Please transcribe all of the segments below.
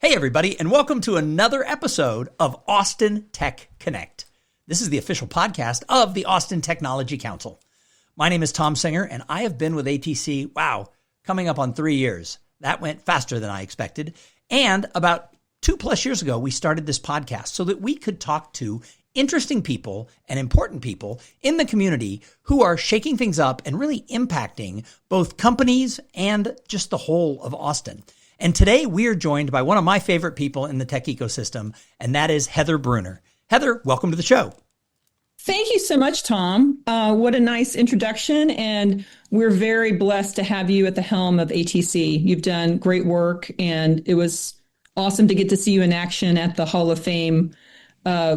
Hey everybody, and welcome to another episode of Austin Tech Connect. This is the official podcast of the Austin Technology Council. My name is Thom Singer, and I have been with ATC, coming up on 3 years. That went faster than I expected. And about 2+ years ago, we started this podcast so that we could talk to interesting people and important people in the community who are shaking things up and really impacting both companies and just the whole of Austin. And today we are joined by one of my favorite people in the tech ecosystem, and that is Heather Brunner. Heather, welcome to the show. Thank you so much, Tom. What a nice introduction. And we're very blessed to have you at the helm of ATC. You've done great work, and it was awesome to get to see you in action at the Hall of Fame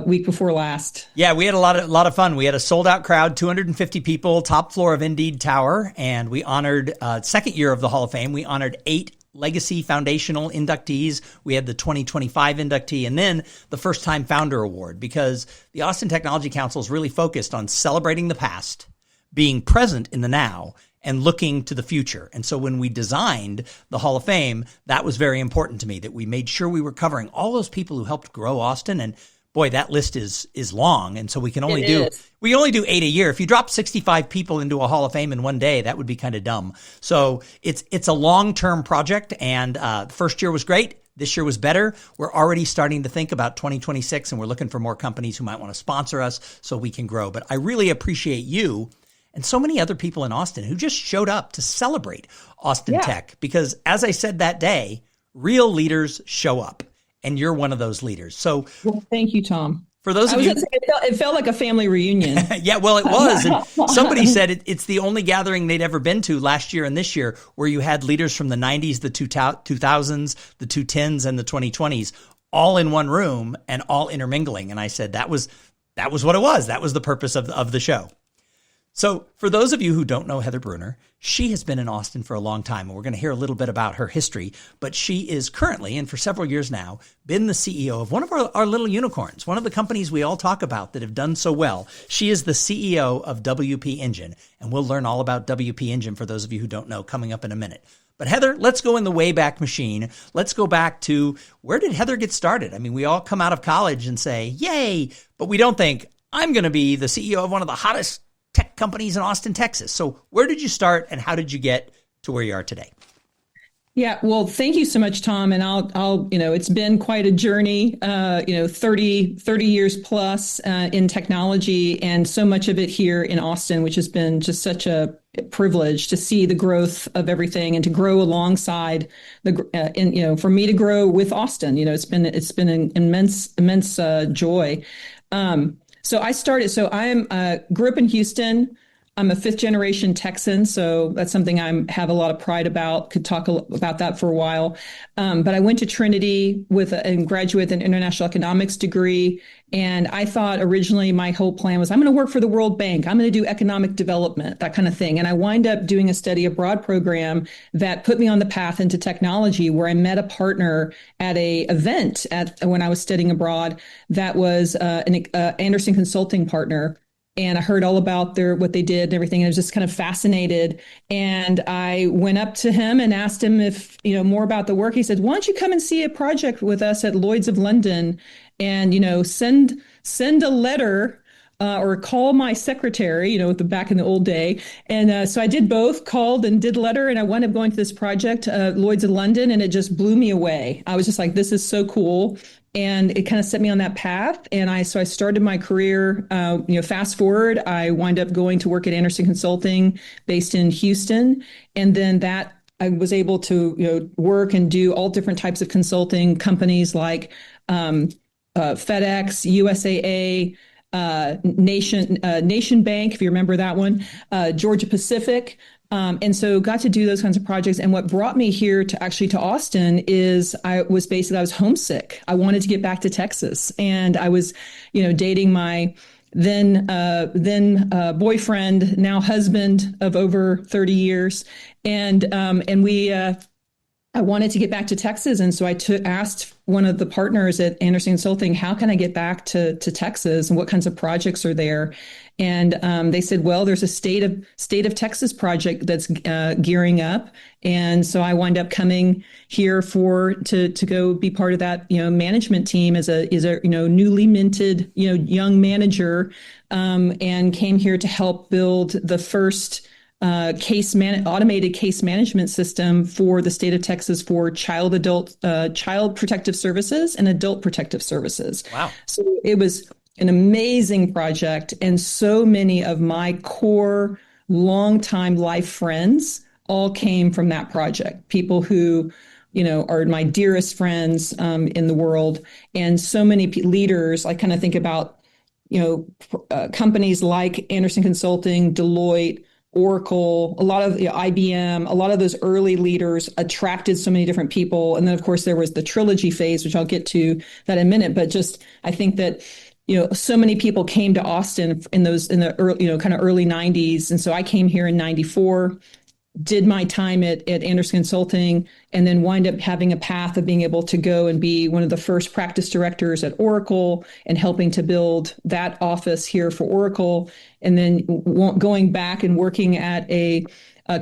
week before last. Yeah, we had a lot of fun. We had a sold out crowd, 250 people, top floor of Indeed Tower, and we honored second year of the Hall of Fame. We honored 8 Legacy Foundational inductees. We had the 2025 inductee, and then the First Time Founder Award, because the Austin Technology Council is really focused on celebrating the past, being present in the now, and looking to the future. And so when we designed the Hall of Fame, that was very important to me, that we made sure we were covering all those people who helped grow Austin. And boy, that list is long. And so we can only do 8 a year. If you drop 65 people into a Hall of Fame in one day, that would be kind of dumb. So it's a long-term project, and the first year was great. This year was better. We're already starting to think about 2026, and we're looking for more companies who might want to sponsor us so we can grow. But I really appreciate you and so many other people in Austin who just showed up to celebrate Austin Tech, because as I said that day, real leaders show up. And you're one of those leaders. So, well, thank you, Tom. For those of you, it felt like a family reunion. Yeah, well, it was. And somebody said it's the only gathering they'd ever been to last year and this year where you had leaders from the 90s, the 2000s, the 2010s, and the 2020s all in one room and all intermingling. And I said that was what it was. That was the purpose of the show. So for those of you who don't know Heather Brunner, she has been in Austin for a long time, and we're going to hear a little bit about her history, but she is currently, and for several years now, been the CEO of one of our little unicorns, one of the companies we all talk about that have done so well. She is the CEO of WP Engine, and we'll learn all about WP Engine for those of you who don't know coming up in a minute. But Heather, let's go in the Wayback Machine. Let's go back to, where did Heather get started? I mean, we all come out of college and say, yay, but we don't think, I'm going to be the CEO of one of the hottest tech companies in Austin, Texas. So where did you start, and how did you get to where you are today? Yeah, well, thank you so much, Tom. And I'll it's been quite a journey, 30 years plus in technology, and so much of it here in Austin, which has been just such a privilege to see the growth of everything and to grow alongside for me to grow with Austin. It's been an immense joy. So I grew up in Houston. I'm a 5th generation Texan, so that's something I have a lot of pride about. Could talk about that for a while. But I went to Trinity and graduated with an international economics degree. And I thought originally my whole plan was, I'm going to work for the World Bank. I'm going to do economic development, that kind of thing. And I wind up doing a study abroad program that put me on the path into technology, where I met a partner at a event when I was studying abroad that was an Anderson Consulting partner. And I heard all about what they did and everything. And I was just kind of fascinated. And I went up to him and asked him if, more about the work. He said, why don't you come and see a project with us at Lloyd's of London and, send a letter or call my secretary, back in the old day. And so I did both, called and did letter. And I wound up going to this project, Lloyd's of London, and it just blew me away. I was just like, this is so cool. And it kind of set me on that path. And I started my career, fast forward, I wind up going to work at Anderson Consulting based in Houston. And then that I was able to, work and do all different types of consulting companies like FedEx, USAA, Nation Bank, if you remember that one, Georgia Pacific. And so got to do those kinds of projects. And what brought me here to Austin is I was homesick. I wanted to get back to Texas, and I was, dating my then boyfriend, now husband of over 30 years. And we I wanted to get back to Texas. And so asked one of the partners at Anderson Consulting, how can I get back to Texas and what kinds of projects are there? And they said, well, there's a state of Texas project that's gearing up. And so I wind up coming here to go be part of that, management team as a newly minted, young manager, and came here to help build the first automated case management system for the state of Texas for child protective services and adult protective services. Wow. So it was an amazing project. And so many of my core longtime life friends all came from that project. People who, are my dearest friends in the world. And so many leaders, I kind of think about, companies like Anderson Consulting, Deloitte, Oracle, a lot of IBM, a lot of those early leaders attracted so many different people. And then, of course, there was the trilogy phase, which I'll get to that in a minute. But just, I think that, so many people came to Austin in the early, kind of early 90s. And so I came here in 94, did my time at Anderson Consulting, and then wind up having a path of being able to go and be one of the first practice directors at Oracle and helping to build that office here for Oracle. And then going back and working at a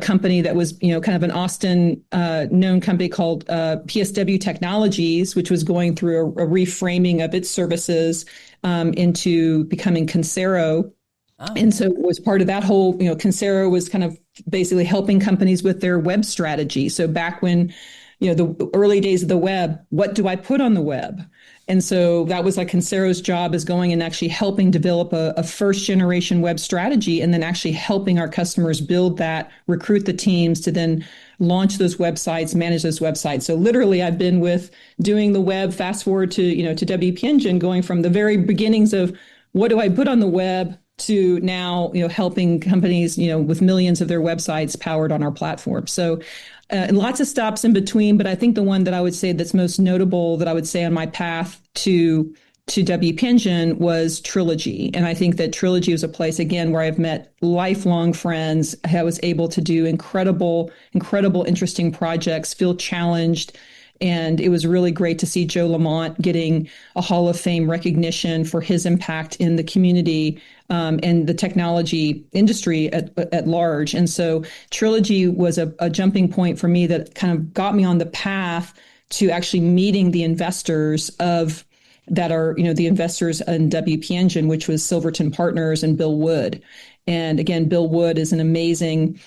company that was, kind of an Austin known company called PSW Technologies, which was going through a reframing of its services into becoming Concero. Oh. And so it was part of that whole, Concero was kind of basically helping companies with their web strategy. So back when, the early days of the web, what do I put on the web? And so that was like Concero's job, is going and actually helping develop a first generation web strategy, and then actually helping our customers build that, recruit the teams to then launch those websites, manage those websites. So literally I've been doing the web, fast forward to, to WP Engine, going from the very beginnings of what do I put on the web to now, helping companies, with millions of their websites powered on our platform. So and lots of stops in between, but I think the one that I would say that's most notable that I would say on my path to WP Engine was Trilogy. And I think that Trilogy was a place, again, where I've met lifelong friends. I was able to do incredible, interesting projects, feel challenged. And it was really great to see Joe Lamont getting a Hall of Fame recognition for his impact in the community and the technology industry at large. And so Trilogy was a jumping point for me that kind of got me on the path to actually meeting the investors that are, the investors in WP Engine, which was Silverton Partners and Bill Wood. And again, Bill Wood is an amazing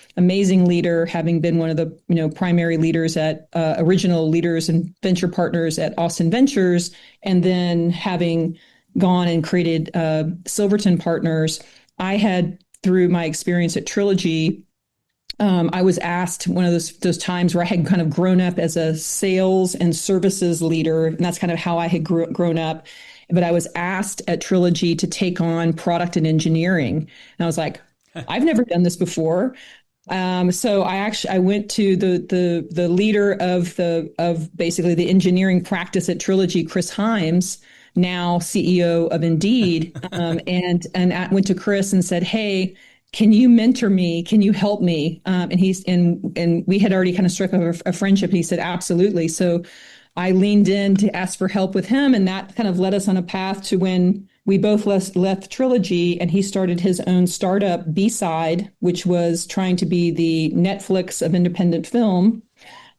leader, having been one of the primary leaders at original leaders and venture partners at Austin Ventures, and then having gone and created Silverton Partners. I had, through my experience at Trilogy, I was asked one of those times where I had kind of grown up as a sales and services leader, and that's kind of how I had grown up. But I was asked at Trilogy to take on product and engineering. And I was like, I've never done this before. So I went to the leader of basically the engineering practice at Trilogy, Chris Himes, now CEO of Indeed, and I went to Chris and said, hey, can you mentor me? Can you help me? And we had already kind of struck a friendship. And he said, absolutely. So I leaned in to ask for help with him, and that kind of led us on a path to when we both left Trilogy, and he started his own startup, B-Side, which was trying to be the Netflix of independent film.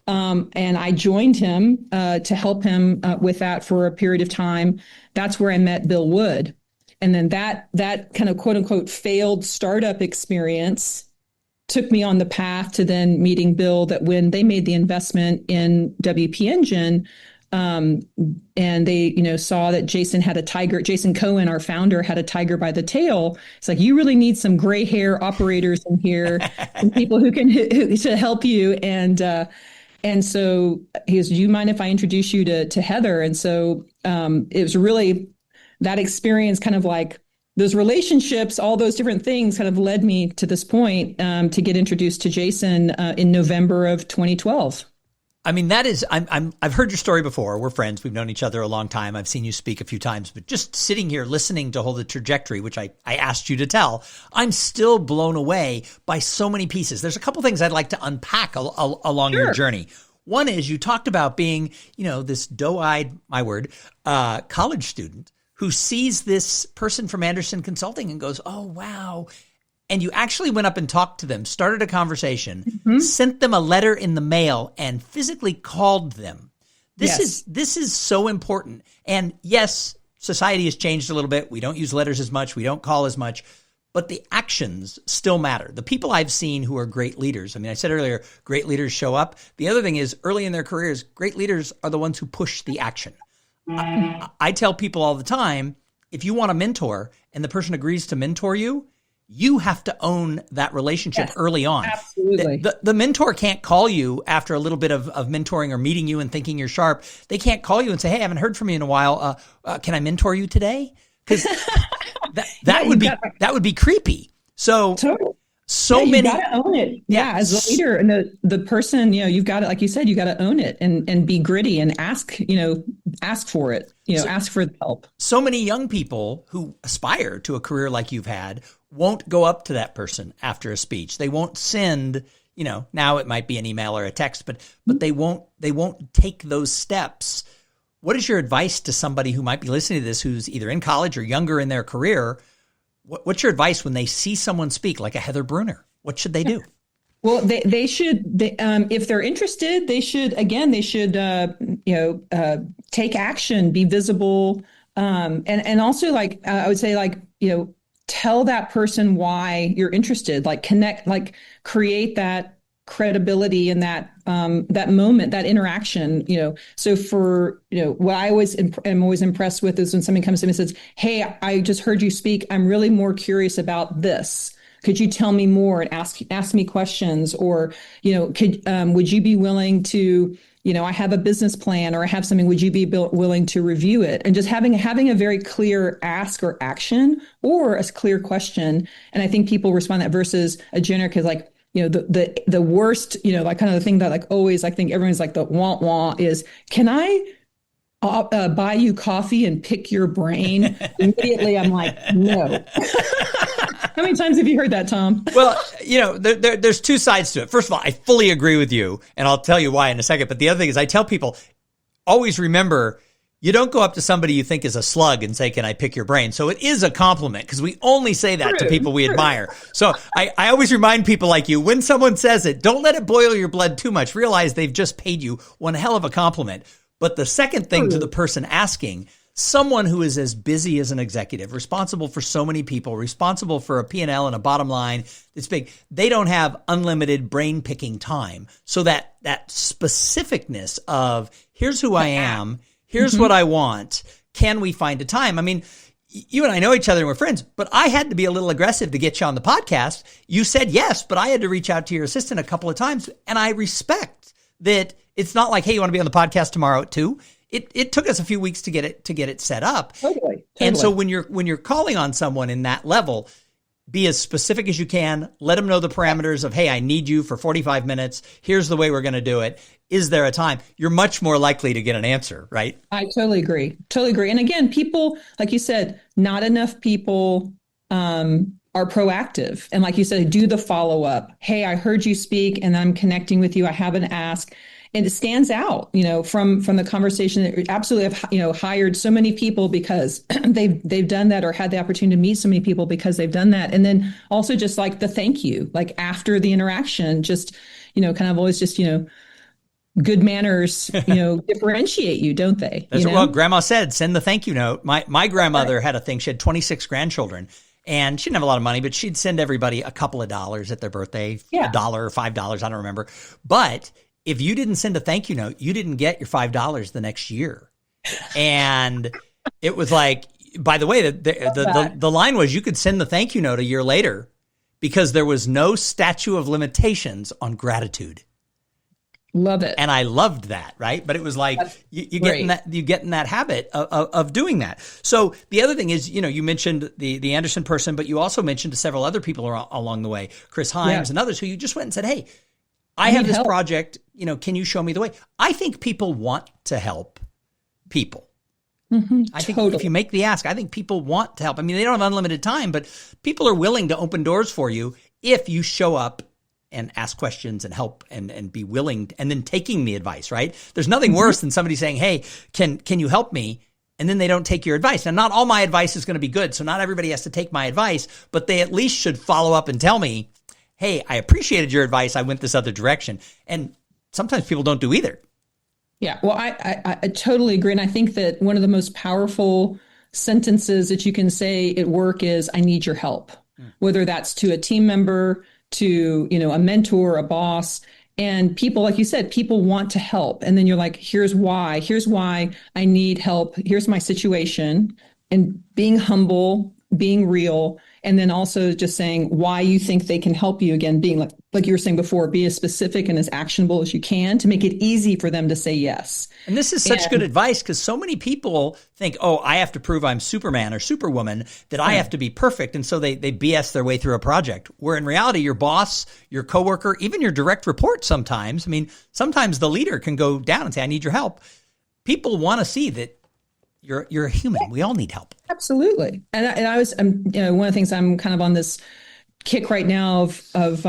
And I joined him to help him with that for a period of time. That's where I met Bill Wood. And then that kind of quote unquote failed startup experience took me on the path to then meeting Bill, that when they made the investment in WP Engine, and they, saw that Jason had a tiger, Jason Cohen, our founder, had a tiger by the tail. It's like, you really need some gray hair operators in here, and people who to help you. And so he goes, do you mind if I introduce you to Heather? And so it was really that experience, kind of like those relationships, all those different things kind of led me to this point to get introduced to Jason in November of 2012. I mean, I've heard your story before. We're friends. We've known each other a long time. I've seen you speak a few times, but just sitting here listening to the trajectory, which I asked you to tell, I'm still blown away by so many pieces. There's a couple things I'd like to unpack along Sure. your journey. One is you talked about being, this doe-eyed, my word, college student who sees this person from Anderson Consulting and goes, oh, wow. And you actually went up and talked to them, started a conversation, sent them a letter in the mail, and physically called them. This is so important. And yes, society has changed a little bit. We don't use letters as much. We don't call as much. But the actions still matter. The people I've seen who are great leaders, I mean, I said earlier, great leaders show up. The other thing is early in their careers, great leaders are the ones who push the action. I tell people all the time, if you want a mentor and the person agrees to mentor you, you have to own that relationship early on. Absolutely. The mentor can't call you after a little bit of mentoring or meeting you and thinking you're sharp. They can't call you and say, hey, I haven't heard from you in a while. Can I mentor you today? Because that would be creepy. So many. You gotta own it. Yeah, as a leader and the person, you've got to, like you said, you got to own it and be gritty and ask for it. Ask for help. So many young people who aspire to a career like you've had won't go up to that person after a speech. They won't send, now it might be an email or a text, but they won't take those steps. What is your advice to somebody who might be listening to this, who's either in college or younger in their career? What's your advice when they see someone speak like a Heather Brunner? What should they do? Well, they should, if they're interested, they should take action, be visible. And also I would say tell that person why you're interested, connect, create that credibility in that moment, that interaction, so for, what I am always impressed with is when somebody comes to me and says, hey, I just heard you speak. I'm really more curious about this. Could you tell me more and ask me questions? Or, would you be willing to, I have a business plan or I have something, would you be willing to review it? And just having a very clear ask or action or a clear question. And I think people respond to that versus a generic, because the worst, kind of the thing that always, I think everyone's the wah is, can I buy you coffee and pick your brain? Immediately I'm like, no. How many times have you heard that, Thom? Well, there's two sides to it. First of all, I fully agree with you, and I'll tell you why in a second. But the other thing is I tell people, always remember, you don't go up to somebody you think is a slug and say, can I pick your brain? So it is a compliment, because we only say that to people we admire. So I always remind people like you, when someone says it, don't let it boil your blood too much. Realize they've just paid you one hell of a compliment. But the second thing to the person asking, someone who is as busy as an executive, responsible for so many people, responsible for a P&L and a bottom line that's big, they don't have unlimited brain picking time. So that specificness of here's who I am, here's what I want, can we find a time? I mean, you and I know each other and we're friends, but I had to be a little aggressive to get you on the podcast. You said yes, but I had to reach out to your assistant a couple of times. And I respect that it's not like, hey, you want to be on the podcast tomorrow at 2? It took us a few weeks to get it set up. Totally. And so when you're calling on someone in that level, be as specific as you can. Let them know the parameters of, hey, I need you for 45 minutes. Here's the way we're going to do it. Is there a time? You're much more likely to get an answer, right? I totally agree. And again, people, like you said, not enough people are proactive. And like you said, do the follow-up. Hey, I heard you speak and I'm connecting with you. I have an ask. And it stands out, from the conversation that absolutely have, hired so many people because they've done that, or had the opportunity to meet so many people because they've done that. And then also just the thank you, after the interaction, just, kind of always just, good manners, differentiate you, don't they? That's what Grandma said, send the thank you note. My grandmother had a thing. She had 26 grandchildren. And she didn't have a lot of money, but she'd send everybody a couple of dollars at their birthday, $1 or $5, I don't remember. But if you didn't send a thank you note, you didn't get your $5 the next year. And it was like, by the way, the line was you could send the thank you note a year later because there was no statute of limitations on gratitude. Love it. And I loved that, right? But it was like you get in that habit of doing that. So the other thing is, you mentioned the Anderson person, but you also mentioned several other people along the way, Chris Himes and others, who you just went and said, hey, I have this project, can you show me the way? I think people want to help people. I think if you make the ask, I think people want to help. I mean, they don't have unlimited time, but people are willing to open doors for you if you show up and ask questions and help and be willing, and then taking the advice, right? There's nothing worse than somebody saying, hey, can you help me? And then they don't take your advice. Now, not all my advice is going to be good, so not everybody has to take my advice, but they at least should follow up and tell me, hey, I appreciated your advice. I went this other direction. And sometimes people don't do either. Yeah, well, I totally agree. And I think that one of the most powerful sentences that you can say at work is, I need your help, whether that's to a team member, to, a mentor, a boss. And people, like you said, people want to help. And then you're like, here's why I need help. Here's my situation. And being humble, being real, and then also just saying why you think they can help you. Again, being like you were saying before, be as specific and as actionable as you can to make it easy for them to say yes. And this is such good advice, because so many people think, oh, I have to prove I'm Superman or Superwoman, that I have to be perfect. And so they BS their way through a project, where in reality, your boss, your coworker, even your direct report sometimes, sometimes the leader can go down and say, I need your help. People want to see that you're a human. We all need help. Absolutely. And I was, one of the things I'm kind of on this kick right now of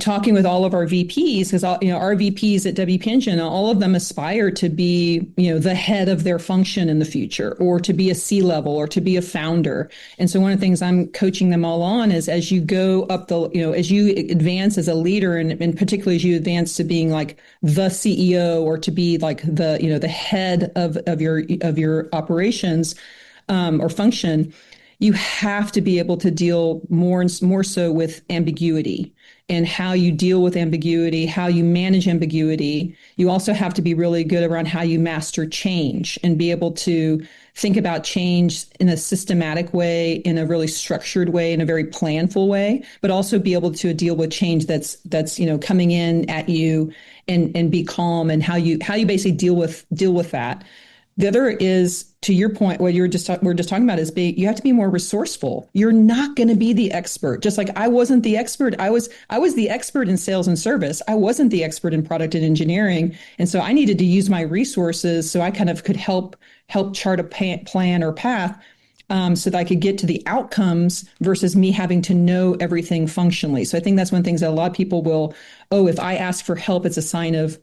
talking with all of our VPs, because our VPs at WP Engine, all of them aspire to be, the head of their function in the future, or to be a C-level, or to be a founder. And so one of the things I'm coaching them all on is, as you go up as you advance as a leader, and particularly as you advance to being like the CEO, or to be like the head of your operations or function, you have to be able to deal more so with ambiguity, and how you deal with ambiguity, how you manage ambiguity. You also have to be really good around how you master change, and be able to think about change in a systematic way, in a really structured way, in a very planful way, but also be able to deal with change that's coming in at you, and be calm, and how you basically deal with that. The other is, to your point, what we're just talking about, is you have to be more resourceful. You're not going to be the expert. Just like I wasn't the expert. I was the expert in sales and service. I wasn't the expert in product and engineering. And so I needed to use my resources so I kind of could help chart a plan or path, so that I could get to the outcomes, versus me having to know everything functionally. So I think that's one of the things that a lot of people will, if I ask for help, it's a sign of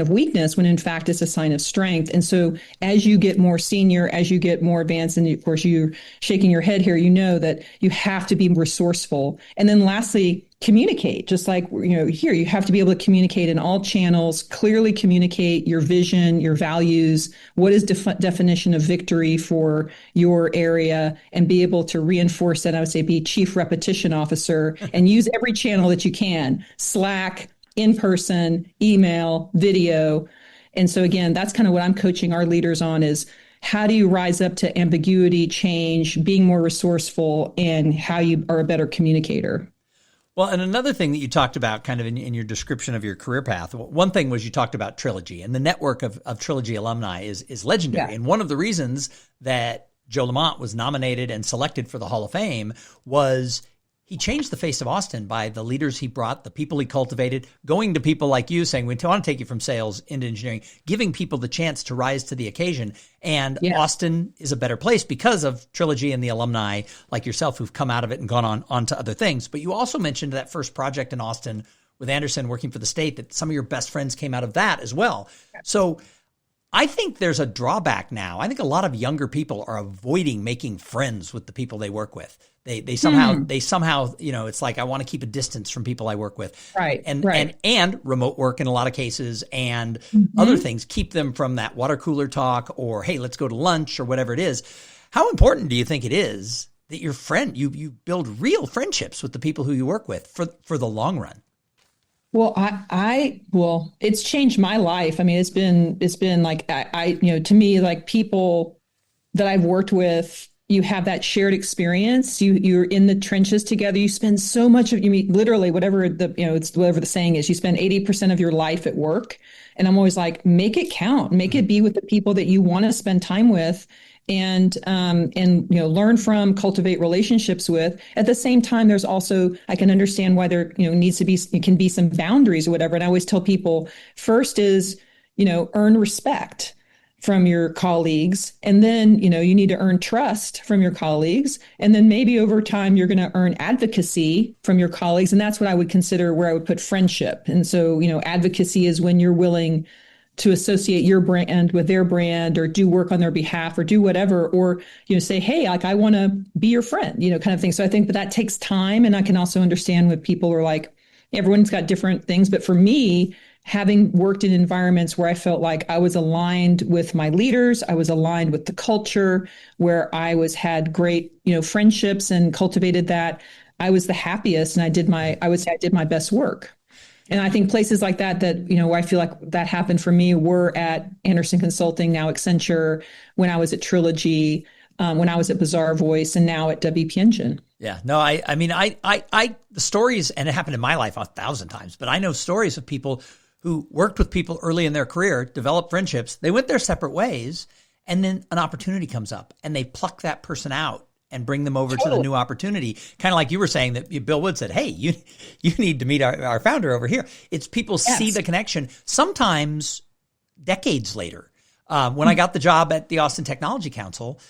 weakness, when in fact it's a sign of strength. And so as you get more senior, as you get more advanced, and of course you're shaking your head here, that you have to be resourceful. And then lastly, communicate. Just like, here, you have to be able to communicate in all channels, clearly communicate your vision, your values, what is definition of victory for your area, and be able to reinforce that. I would say be chief repetition officer, and use every channel that you can: Slack, in person, email, video. And so again, that's kind of what I'm coaching our leaders on, is how do you rise up to ambiguity, change, being more resourceful, and how you are a better communicator. Well, and another thing that you talked about kind of in your description of your career path, one thing was you talked about Trilogy, and the network of Trilogy alumni is legendary. Yeah. And one of the reasons that Joe Lamont was nominated and selected for the Hall of Fame was he changed the face of Austin by the leaders he brought, the people he cultivated, going to people like you saying, we want to take you from sales into engineering, giving people the chance to rise to the occasion. And Austin is a better place because of Trilogy and the alumni like yourself who've come out of it and gone on to other things. But you also mentioned that first project in Austin with Anderson working for the state, that some of your best friends came out of that as well. So I think there's a drawback now. I think a lot of younger people are avoiding making friends with the people they work with. They somehow, it's like, I want to keep a distance from people I work with. Right. And remote work in a lot of cases, and other things keep them from that water cooler talk, or, hey, let's go to lunch, or whatever it is. How important do you think it is that you build real friendships with the people who you work with for the long run? Well, it's changed my life. I mean, it's been like, to me, like, people that I've worked with, you have that shared experience. You're in the trenches together. You spend so much of, literally whatever whatever the saying is, you spend 80% of your life at work. And I'm always like, make it count, make it be with the people that you want to spend time with, and learn from, cultivate relationships with. At the same time, there's also, I can understand why there, can be some boundaries or whatever. And I always tell people, first is, earn respect. from your colleagues. And then, you need to earn trust from your colleagues. And then maybe over time, you're going to earn advocacy from your colleagues. And that's what I would consider where I would put friendship. And so, advocacy is when you're willing to associate your brand with their brand or do work on their behalf or do whatever, or, say, hey, like, I want to be your friend, kind of thing. So I think that takes time. And I can also understand when people are like, everyone's got different things. But for me, having worked in environments where I felt like I was aligned with my leaders, I was aligned with the culture, where had great, friendships and cultivated that, I was the happiest, and I would say I did my best work. And I think places like that, where I feel like that happened for me, were at Anderson Consulting, now Accenture, when I was at Trilogy, when I was at Bazaar Voice, and now at WP Engine. Yeah, no, I mean, the stories, and it happened in my life 1,000 times, but I know stories of people who worked with people early in their career, developed friendships. They went their separate ways, and then an opportunity comes up, and they pluck that person out and bring them over to the new opportunity. Kind of like you were saying that Bill Wood said, hey, you need to meet our founder over here. It's people see the connection, sometimes decades later. When I got the job at the Austin Technology Council,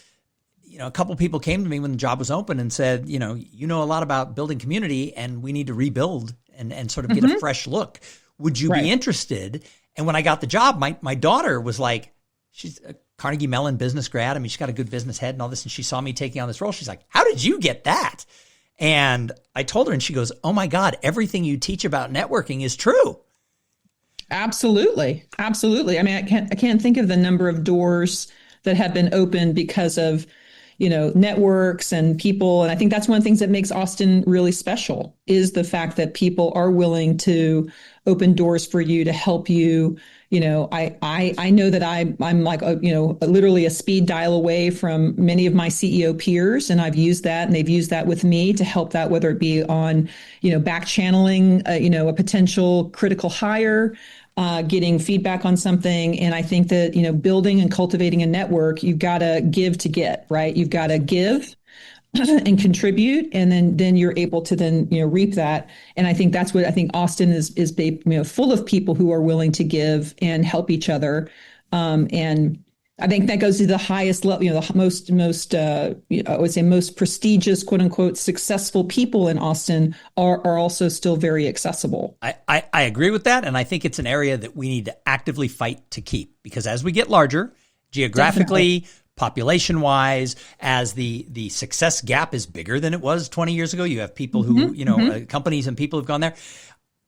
a couple people came to me when the job was open and said, you know a lot about building community, and we need to rebuild and sort of get a fresh look. Would you be interested? And when I got the job, my daughter was like, she's a Carnegie Mellon business grad. I mean, she's got a good business head and all this. And she saw me taking on this role. She's like, how did you get that? And I told her, and she goes, oh my God, everything you teach about networking is true. Absolutely. Absolutely. I mean, I can't think of the number of doors that have been opened because of, networks and people. And I think that's one of the things that makes Austin really special, is the fact that people are willing to open doors for you, to help you. I know that I'm like, literally a speed dial away from many of my CEO peers. And I've used that, and they've used that with me to help that, whether it be on, back channeling, a potential critical hire, getting feedback on something. And I think that, building and cultivating a network, you've got to give to get, right? You've got to give and contribute, and then you're able to then, reap that. And I think that's what I think Austin is full of people who are willing to give and help each other. And I think that goes to the highest level, the most I would say most prestigious, quote unquote, successful people in Austin are also still very accessible. I agree with that. And I think it's an area that we need to actively fight to keep, because as we get larger, geographically, definitely, population-wise, as the success gap is bigger than it was 20 years ago, you have people who, companies and people who've gone there.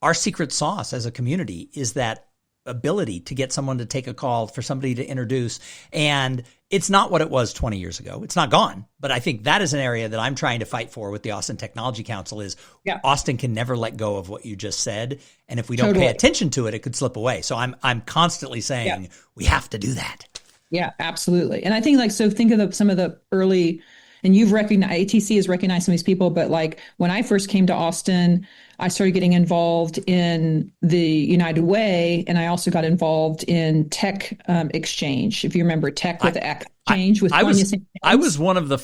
Our secret sauce as a community is that ability to get someone to take a call, for somebody to introduce. And it's not what it was 20 years ago. It's not gone. But I think that is an area that I'm trying to fight for with the Austin Technology Council, is Austin can never let go of what you just said. And if we don't pay attention to it, it could slip away. So I'm constantly saying we have to do that. Yeah, absolutely. And I think think of some of the early, and you've recognized, ATC has recognized some of these people, but like when I first came to Austin, I started getting involved in the United Way, and I also got involved in Tech Exchange. If you remember Tech with the Exchange with Sonia St. James. I was one of the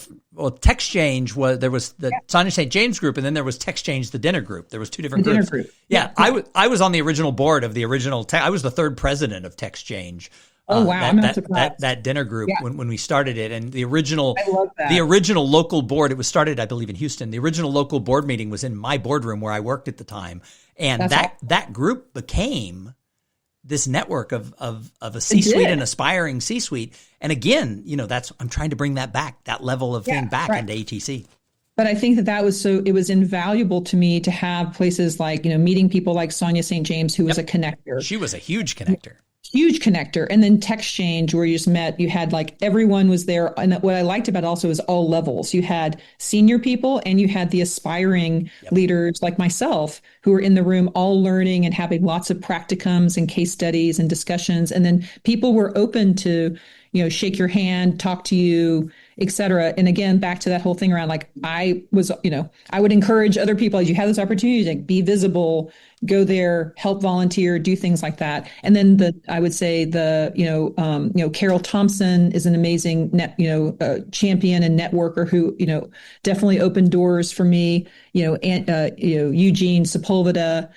Tech Exchange there was the Sonia St. James group, and then there was Tech Exchange, the dinner group. There was two different groups. Dinner group. Yeah, I was on the original board of the original Tech. I was the third president of Tech Exchange. Oh wow! I'm not surprised. That dinner group when we started it, and the original local board. It was started, I believe, in Houston. The original local board meeting was in my boardroom where I worked at the time, and that group became this network of a C-suite and aspiring C-suite. And again, I'm trying to bring that back, that level of thing back into ATC. But I think that was it was invaluable to me to have places like, meeting people like Sonia St. James, who was a connector. She was a huge connector. Huge connector. And then Tech Exchange, where you just met, you had like everyone was there. And what I liked about it also is all levels. You had senior people and you had the aspiring leaders like myself, who were in the room all learning and having lots of practicums and case studies and discussions. And then people were open to, shake your hand, talk to you, et cetera. And again, back to that whole thing around, like, I would encourage other people, as you have this opportunity, to be visible, go there, help volunteer, do things like that. And then I would say Carol Thompson is an amazing champion and networker who, definitely opened doors for me, Eugene Sepulveda,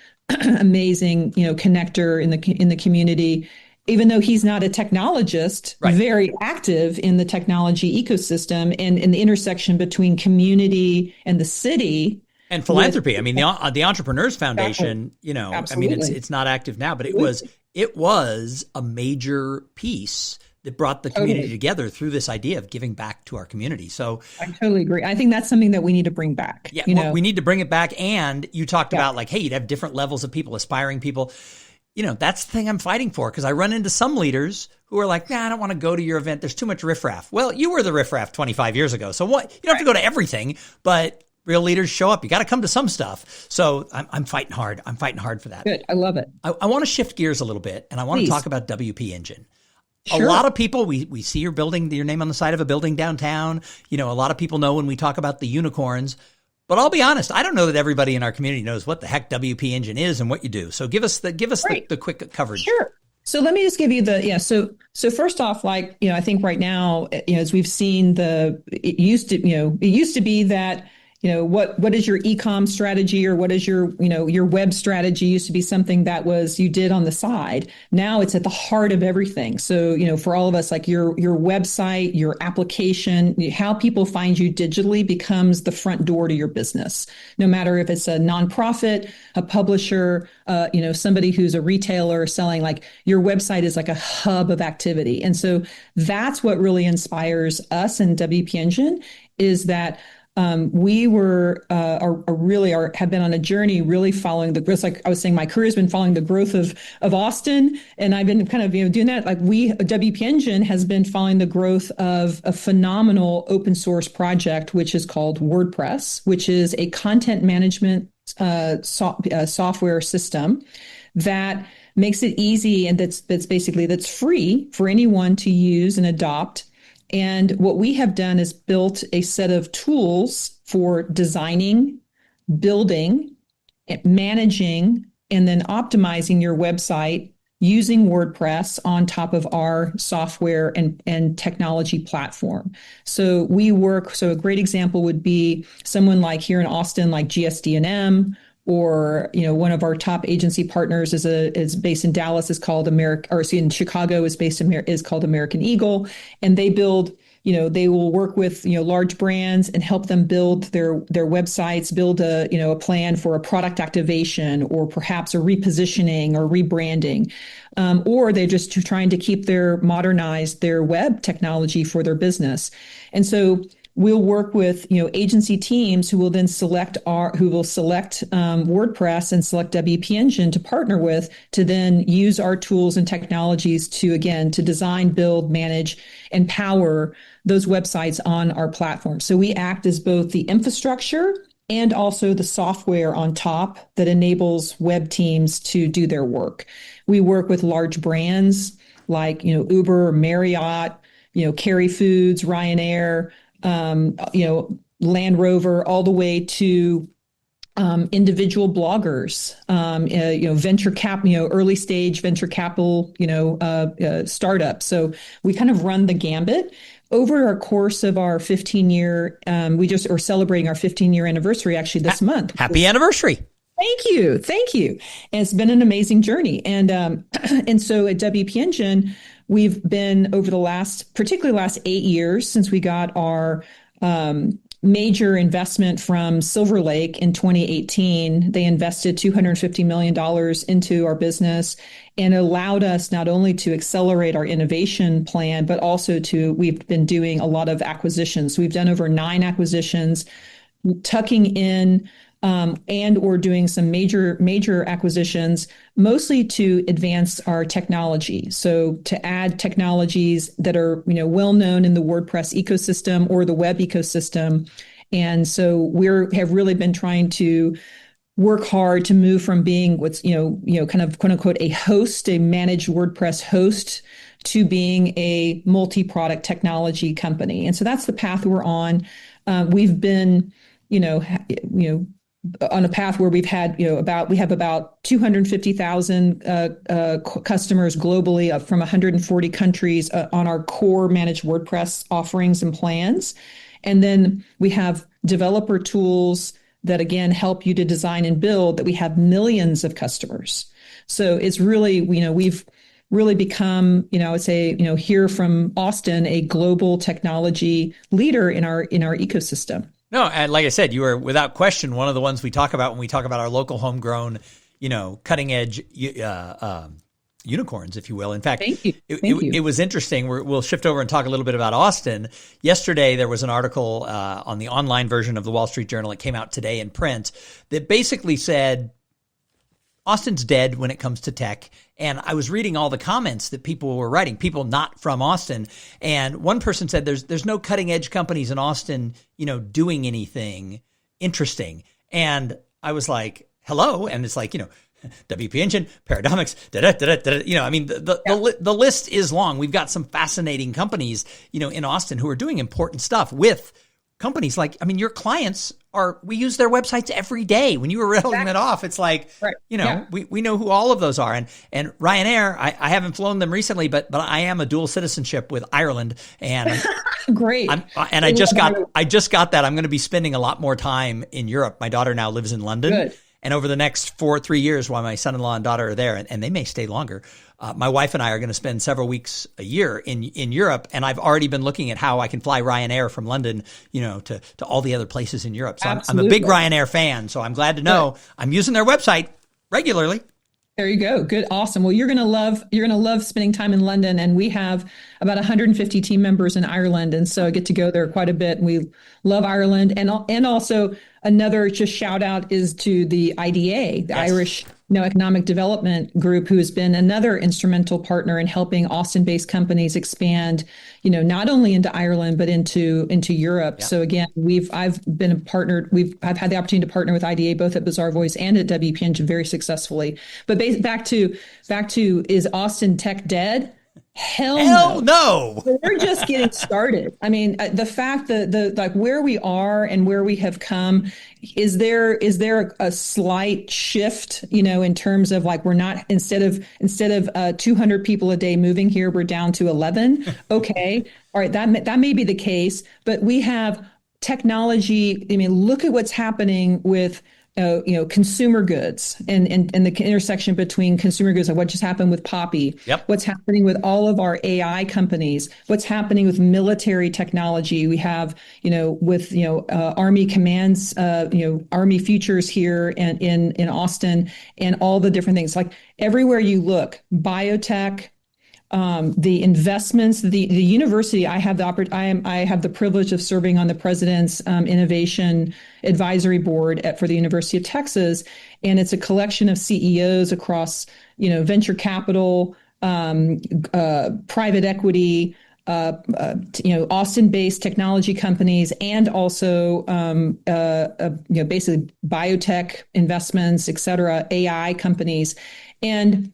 amazing, connector in the community. even though he's not a technologist, Right. very active in the technology ecosystem and in the intersection between community and the city. And With philanthropy. I mean, the Entrepreneurs exactly. Foundation, I mean, Absolutely. it's not active now, but Absolutely. it was a major piece that brought the community Totally. together through this idea of giving back to our community. So I totally agree. I think that's something that we need to bring back, yeah, you know. we need to bring it back. And you talked Yeah. about like, hey, you'd have different levels of people, aspiring people. That's the thing I'm fighting for, because I run into some leaders who are like, nah, I don't want to go to your event. There's too much riffraff. Well, you were the riffraff 25 years ago. So what? You don't have to go to everything, but real leaders show up. You got to come to some stuff. So I'm fighting hard. I'm fighting hard for that. Good. I love it. I want to shift gears a little bit, and I want to Please. talk about WP Engine. A Sure. lot of people, we see your name on the side of a building downtown. A lot of people know when we talk about the unicorns. But I'll be honest, I don't know that everybody in our community knows what the heck WP Engine is and what you do. So give us Right. the quick coverage. Sure. So let me just give you so first off, like, I think right now, as we've seen it used to be that, what is your e-com strategy, or what is your web strategy, used to be something that was, you did on the side. Now it's at the heart of everything. So, for all of us, like your website, your application, how people find you digitally becomes the front door to your business. No matter if it's a nonprofit, a publisher, somebody who's a retailer selling, like, your website is like a hub of activity. And so that's what really inspires us in WP Engine, is that we have been on a journey really following the growth. Like I was saying, my career has been following the growth of Austin, and I've been kind of doing that. Like WP Engine has been following the growth of a phenomenal open source project, which is called WordPress, which is a content management software system that makes it easy, and that's free for anyone to use and adopt. And what we have done is built a set of tools for designing, building, managing, and then optimizing your website using WordPress on top of our software and technology platform. So a great example would be someone like here in Austin, like GSD&M, or one of our top agency partners is based in Dallas, is called in Chicago is called American Eagle, and they build, they will work with large brands and help them build their websites, build a plan for a product activation, or perhaps a repositioning or rebranding, or they're just trying to modernize their web technology for their business. And so we'll work with agency teams who will then select WordPress and select WP Engine to partner with, to then use our tools and technologies to design, build, manage, and power those websites on our platform. So we act as both the infrastructure and also the software on top that enables web teams to do their work. We work with large brands like Uber, Marriott, Kerry Foods, Ryanair, Land Rover, all the way to individual bloggers, early stage venture capital, startups. So we kind of run the gambit. Over our course of our 15-year, we just are celebrating our 15-year anniversary actually this month. Happy anniversary. Thank you. And it's been an amazing journey. And so at WP Engine, we've been particularly last 8 years, since we got our major investment from Silver Lake in 2018. They invested $250 million into our business, and allowed us not only to accelerate our innovation plan, but also we've been doing a lot of acquisitions. We've done over 9 acquisitions, tucking in and or doing some major acquisitions, mostly to advance our technology. So to add technologies that are well known in the WordPress ecosystem or the web ecosystem. And so have really been trying to work hard to move from being what's kind of quote unquote a managed WordPress host, to being a multi-product technology company. And so that's the path we're on. We've been on a path where we've had, we have about 250,000 customers globally, from 140 countries on our core managed WordPress offerings and plans. And then we have developer tools that, again, help you to design and build, that we have millions of customers. So it's really, we've really become, I would say, here from Austin, a global technology leader in our ecosystem. No, and like I said, you are without question one of the ones we talk about when we talk about our local homegrown, cutting edge unicorns, if you will. In fact, it was interesting. We'll shift over and talk a little bit about Austin. Yesterday, there was an article on the online version of the Wall Street Journal. It came out today in print that basically said Austin's dead when it comes to tech. And I was reading all the comments that people were writing, people not from Austin. And one person said there's no cutting edge companies in Austin, doing anything interesting. And I was like, hello. And it's like, WP Engine, Paradomics, the list is long. We've got some fascinating companies, in Austin who are doing important stuff with companies like, your clients we use their websites every day. When you were rattling that off, it's like, we know who all of those are. And Ryanair, I haven't flown them recently, but I am a dual citizenship with Ireland. And great. I just got that. I'm going to be spending a lot more time in Europe. My daughter now lives in London. Good. And over the next 3 years, while my son-in-law and daughter are there, and they may stay longer, my wife and I are going to spend several weeks a year in Europe. And I've already been looking at how I can fly Ryanair from London, to all the other places in Europe. So I'm a big Ryanair fan. So I'm glad to know I'm using their website regularly. There you go. Good. Awesome. Well, you're going to love spending time in London, and we have about 150 team members in Ireland. And so I get to go there quite a bit, and we love Ireland. And also another just shout out is to the IDA, the Irish Economic Development Group, who has been another instrumental partner in helping Austin-based companies expand, not only into Ireland, but into Europe. Yeah. So again, I've had the opportunity to partner with IDA, both at Bizarre Voice and at WP Engine very successfully. But back to, is Austin tech dead? Hell no. We're just getting started. The fact that where we are and where we have come, is there a slight shift, in terms of we're not, instead of 200 people a day moving here, we're down to 11. Okay. All right. That may be the case, but we have technology. Look at what's happening with consumer goods and the intersection between consumer goods, like what just happened with Poppy, what's happening with all of our AI companies, what's happening with military technology. We have, with, Army commands, Army futures here and in Austin, and all the different things. Like everywhere you look, biotech, the investments, the university. I have the privilege of serving on the president's innovation advisory board for the University of Texas, and it's a collection of CEOs across venture capital, private equity, Austin-based technology companies, and also basically biotech investments, et cetera, AI companies, and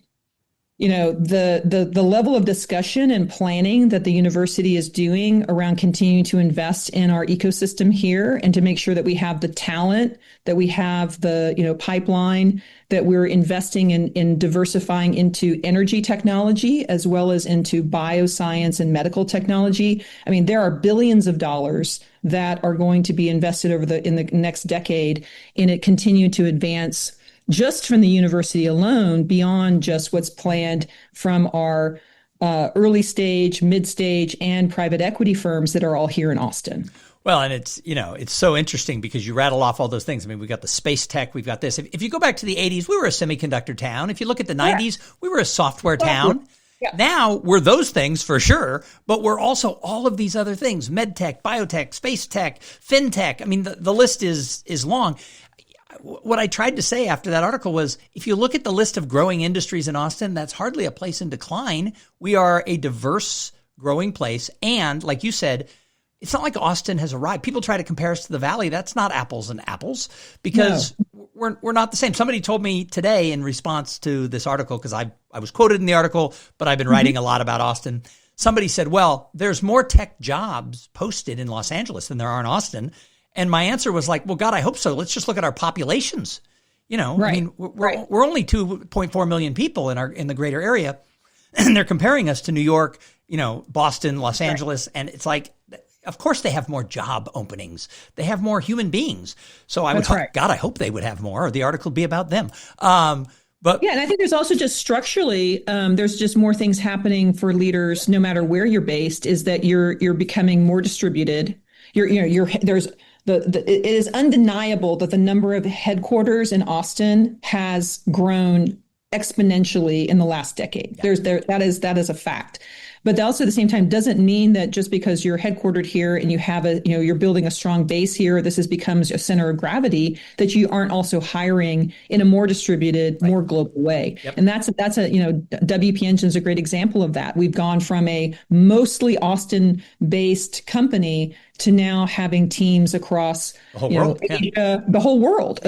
the level of discussion and planning that the university is doing around continuing to invest in our ecosystem here, and to make sure that we have the talent, that we have the pipeline, that we're investing in diversifying into energy technology as well as into bioscience and medical technology. There are billions of dollars that are going to be invested in the next decade in it, continue to advance just from the university alone, beyond just what's planned from our early stage, mid stage, and private equity firms that are all here in Austin. Well, and it's so interesting because you rattle off all those things. We've got the space tech, we've got this. If you go back to the 80s, we were a semiconductor town. If you look at the 90s, we were a software town. Yeah. Now we're those things for sure, but we're also all of these other things: med tech, biotech, space tech, fintech. The list is long. What I tried to say after that article was, if you look at the list of growing industries in Austin, that's hardly a place in decline. We are a diverse, growing place. And like you said, it's not like Austin has arrived. People try to compare us to the Valley. That's not apples and apples, because we're not the same. Somebody told me today in response to this article, because I was quoted in the article, but I've been writing a lot about Austin. Somebody said, well, there's more tech jobs posted in Los Angeles than there are in Austin. And my answer was like, well, God, I hope so. Let's just look at our populations. We're only 2.4 million people in the greater area, and they're comparing us to New York, Boston, Los Angeles. And it's like, of course they have more job openings. They have more human beings. So I would God, I hope they would have more, or the article would be about them. But yeah, and I think there's also just structurally, there's just more things happening for leaders, no matter where you're based, is that you're becoming more distributed. There's it is undeniable that the number of headquarters in Austin has grown exponentially in the last decade. Yeah. That is a fact. But that also at the same time doesn't mean that just because you're headquartered here and you have you're building a strong base here, this becomes a center of gravity, that you aren't also hiring in a more distributed, right, more global way. Yep. And that's WP Engine is a great example of that. We've gone from a mostly Austin-based company to now having teams across the whole world, Asia, the whole world,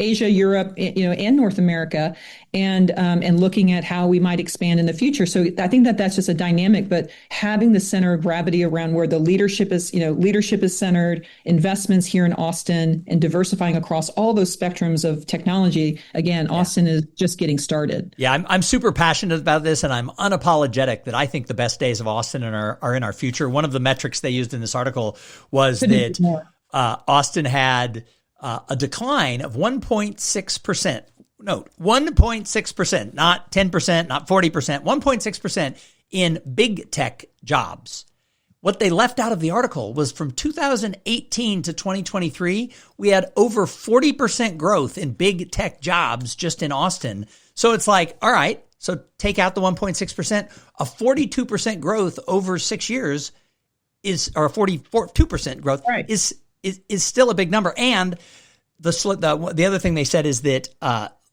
Asia, Europe, and North America, and looking at how we might expand in the future. So I think that's just a dynamic, but having the center of gravity around where the leadership is centered, investments here in Austin, and diversifying across all those spectrums of technology. Again, Austin is just getting started. Yeah, I'm super passionate about this, and I'm unapologetic that I think the best days of Austin are in our future. One of the metrics they used in this article was that Austin had a decline of 1.6%. Note, 1.6%, not 10%, not 40%, 1.6% in big tech jobs. What they left out of the article was from 2018 to 2023, we had over 40% growth in big tech jobs just in Austin. So it's like, all right, so take out the 1.6%, a 42% growth over 6 years or a 42% growth, right, is still a big number. And the other thing they said is that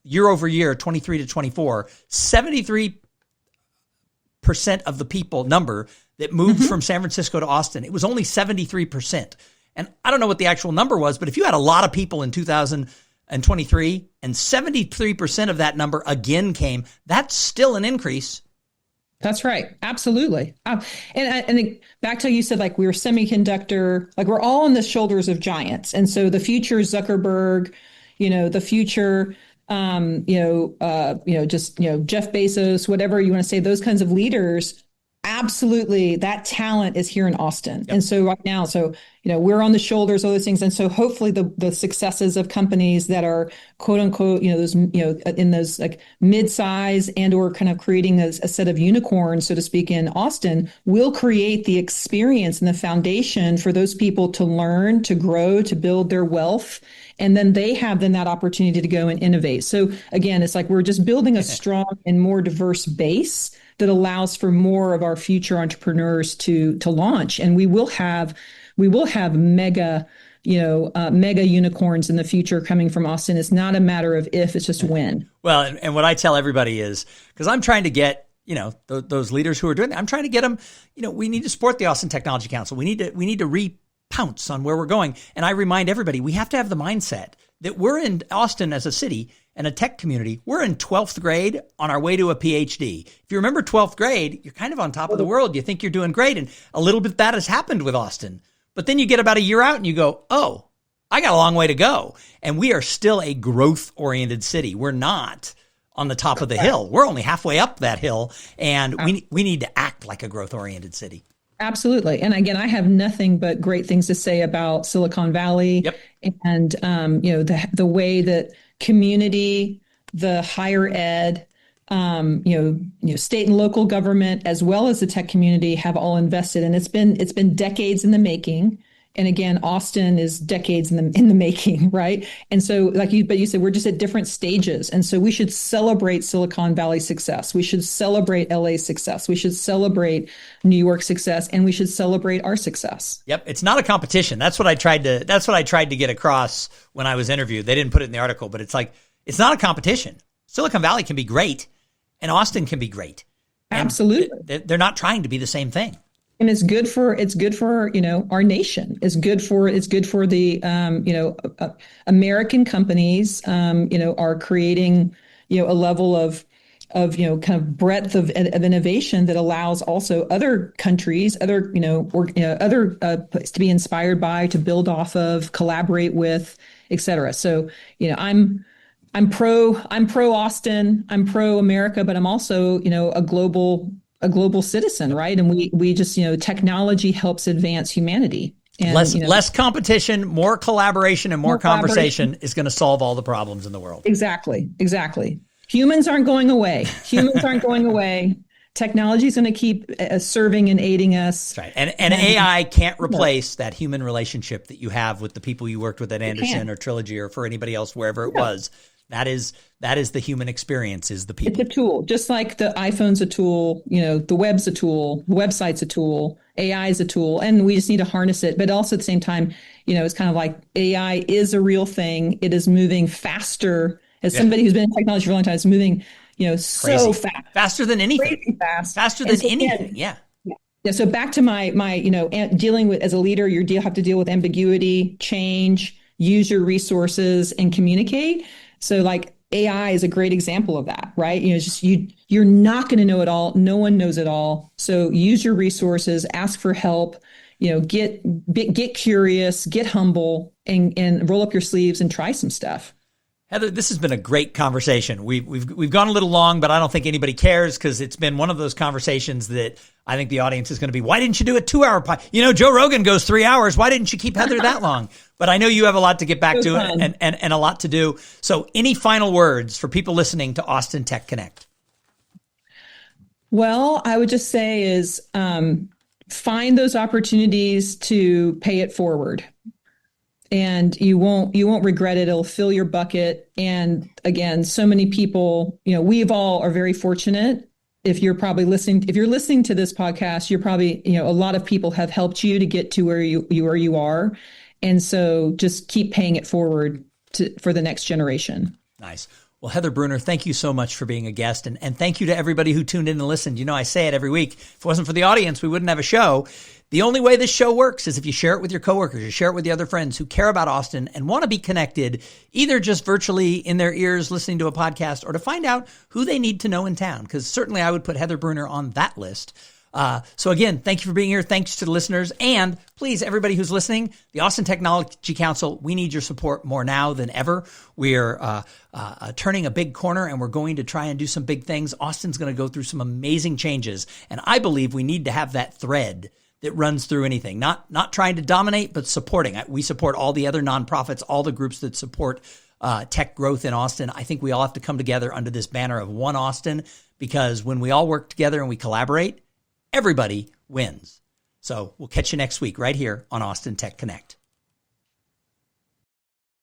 year over year, 23 to 24, 73% of the people number that moved from San Francisco to Austin, it was only 73%. And I don't know what the actual number was, but if you had a lot of people in 2023 and 73% of that number again came, that's still an increase. That's right. Absolutely. And back to you said, like, we're semiconductor, like we're all on the shoulders of giants. And so the future Zuckerberg, the future, Jeff Bezos, whatever you want to say, those kinds of leaders, absolutely, that talent is here in Austin. Yep. And so right now, we're on the shoulders of those things. And so hopefully the successes of companies that are quote unquote, those, in those like mid-size and or kind of creating a set of unicorns, so to speak, in Austin will create the experience and the foundation for those people to learn, to grow, to build their wealth. And then they have that opportunity to go and innovate. So again, it's like we're just building a strong and more diverse base that allows for more of our future entrepreneurs to launch. And we will have mega unicorns in the future coming from Austin. It's not a matter of if, it's just when. Well, and what I tell everybody is, because I'm trying to get, those leaders who are doing that, I'm trying to get them, we need to support the Austin Technology Council. We need to pounce on where we're going. And I remind everybody, we have to have the mindset that we're in Austin as a city and a tech community. We're in 12th grade on our way to a PhD. If you remember 12th grade, you're kind of on top of the world. You think you're doing great. And a little bit that has happened with Austin. But then you get about a year out and you go, oh, I got a long way to go. And we are still a growth-oriented city. We're not on the top of the hill. We're only halfway up that hill. And we need to act like a growth-oriented city. Absolutely. And again, I have nothing but great things to say about Silicon Valley. Yep. And, the way that community, the higher ed, state and local government, as well as the tech community have all invested. And it's been decades in the making. And again, Austin is decades in the making, right? And so, but you said we're just at different stages. And so we should celebrate Silicon Valley's success. We should celebrate LA's success. We should celebrate New York's success, and we should celebrate our success. Yep, it's not a competition. That's what I tried to get across when I was interviewed. They didn't put it in the article, but it's like it's not a competition. Silicon Valley can be great, and Austin can be great. Absolutely, they're not trying to be the same thing. And it's good for our nation. It's good for the American companies are creating a level of kind of breadth of innovation that allows also other countries, other to be inspired by, to build off of, collaborate with, et cetera. So I'm pro Austin, I'm pro America, but I'm also a global citizen, right? And we just, technology helps advance humanity. And, less competition, more collaboration, and more conversation is going to solve all the problems in the world. Exactly. Humans aren't going away. Humans aren't going away. Technology is going to keep serving and aiding us. That's right. And AI can't replace that human relationship that you have with the people you worked with at Anderson or Trilogy or for anybody else, wherever it was. That is the human experience, is the people. It's a tool, just like the iPhone's a tool, the web's a tool, the website's a tool, AI is a tool, and we just need to harness it. But also at the same time, it's kind of like AI is a real thing. It is moving faster. As somebody who's been in technology for a long time, it's moving, so fast. Faster than anything. Crazy fast. Faster than anything. Yeah. So back to my dealing with, as a leader, you have to deal with ambiguity, change, use your resources, and communicate. So like AI is a great example of that, right? You're not going to know it all. No one knows it all. So use your resources, ask for help, get curious, get humble, and roll up your sleeves and try some stuff. Heather, this has been a great conversation. We've gone a little long, but I don't think anybody cares because it's been one of those conversations that I think the audience is going to be, why didn't you do a 2-hour podcast? Joe Rogan goes 3 hours. Why didn't you keep Heather that long? But I know you have a lot to get back to and a lot to do. So any final words for people listening to Austin Tech Connect? Well, I would just say is find those opportunities to pay it forward. And you won't regret it. It'll fill your bucket. And again, so many people, we all are very fortunate. If you're listening to this podcast, you're probably, a lot of people have helped you to get to where you are. And so just keep paying it forward for the next generation. Nice. Well, Heather Brunner, thank you so much for being a guest. And thank you to everybody who tuned in and listened. I say it every week. If it wasn't for the audience, we wouldn't have a show. The only way this show works is if you share it with your coworkers, you share it with the other friends who care about Austin and want to be connected, either just virtually in their ears listening to a podcast or to find out who they need to know in town. Because certainly I would put Heather Brunner on that list. So again, thank you for being here. Thanks to the listeners. And please, everybody who's listening, the Austin Technology Council, we need your support more now than ever. We're turning a big corner and we're going to try and do some big things. Austin's going to go through some amazing changes. And I believe we need to have that thread that runs through anything, not trying to dominate, but supporting. We support all the other nonprofits, all the groups that support tech growth in Austin. I think we all have to come together under this banner of One Austin, because when we all work together and we collaborate, everybody wins. So we'll catch you next week right here on Austin Tech Connect.